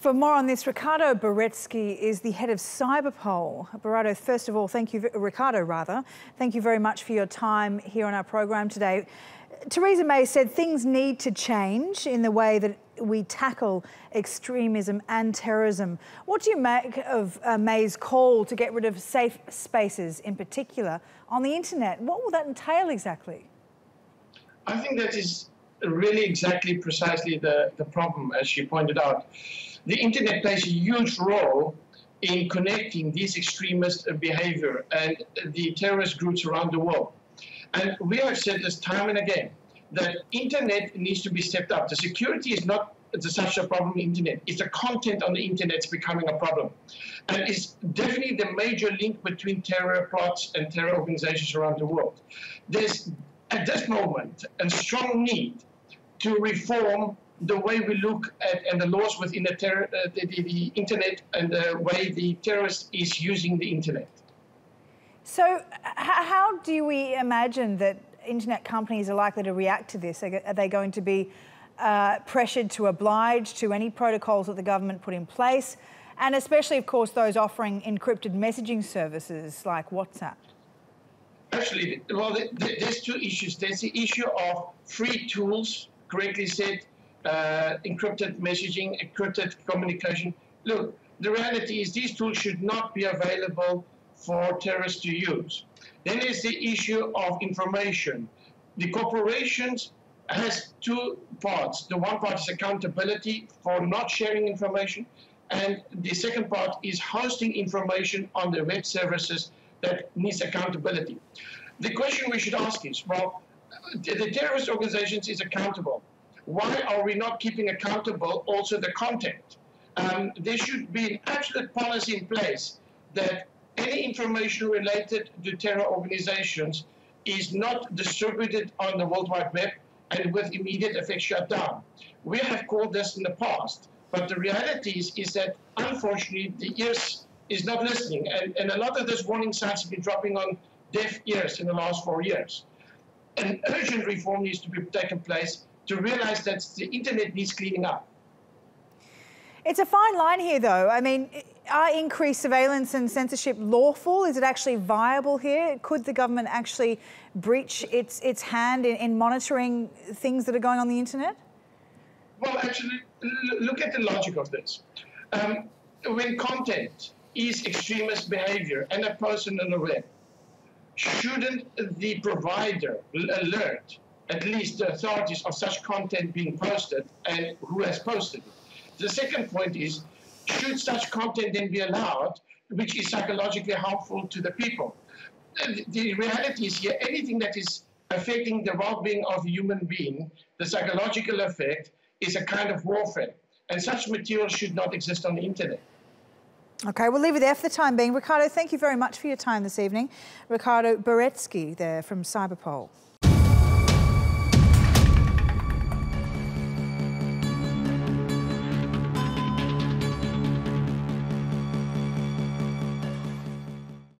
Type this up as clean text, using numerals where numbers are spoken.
For more on this, Ricardo Baretzky is the head of CYBERPOL. Ricardo, first of all, Ricardo, thank you very much for your time here on our program today. Theresa May said things need to change in the way that we tackle extremism and terrorism. What do you make of May's call to get rid of safe spaces, in particular, on the internet? What will that entail exactly? I think that is really precisely the problem, as you pointed out. The internet plays a huge role in connecting this extremist behavior and the terrorist groups around the world. And we have said this time and again, that internet needs to be stepped up. The security is not such a problem on the internet. It's the content on the internet that's becoming a problem. And it's definitely the major link between terror plots and terror organizations around the world. There's, at this moment, a strong need to reform the way we look at and the laws within the internet and the way the terrorist is using the internet. So how do we imagine that internet companies are likely to react to this? Are they going to be pressured to oblige to any protocols that the government put in place? And especially, of course, those offering encrypted messaging services like WhatsApp. Actually, well, there's two issues. There's the issue of free tools, correctly said, encrypted messaging, encrypted communication. Look, the reality is these tools should not be available for terrorists to use. Then there's the issue of information. The corporations has two parts. The one part is accountability for not sharing information, and the second part is hosting information on the web services that needs accountability. The question we should ask is, well, the terrorist organizations is accountable. Why are we not keeping accountable also the content? There should be an absolute policy in place that any information related to terror organizations is not distributed on the World Wide Web and with immediate effect shut down. We have called this in the past, but the reality is that unfortunately the ears is not listening, and a lot of those warning signs have been dropping on deaf ears in the last 4 years. An urgent reform needs to be taken place to realize that the internet needs cleaning up. It's a fine line here, though. I mean, are increased surveillance and censorship lawful? Is it actually viable here? Could the government actually breach its hand in monitoring things that are going on the internet? Well, actually, look at the logic of this. When content is extremist behavior and a person on the web, shouldn't the provider alert at least the authorities of such content being posted and who has posted it? The second point is, should such content then be allowed, which is psychologically harmful to the people? The reality is here, anything that is affecting the well-being of a human being, the psychological effect is a kind of warfare. And such material should not exist on the internet. Okay, we'll leave it there for the time being. Ricardo, thank you very much for your time this evening. Ricardo Baretzky there from CYBERPOL.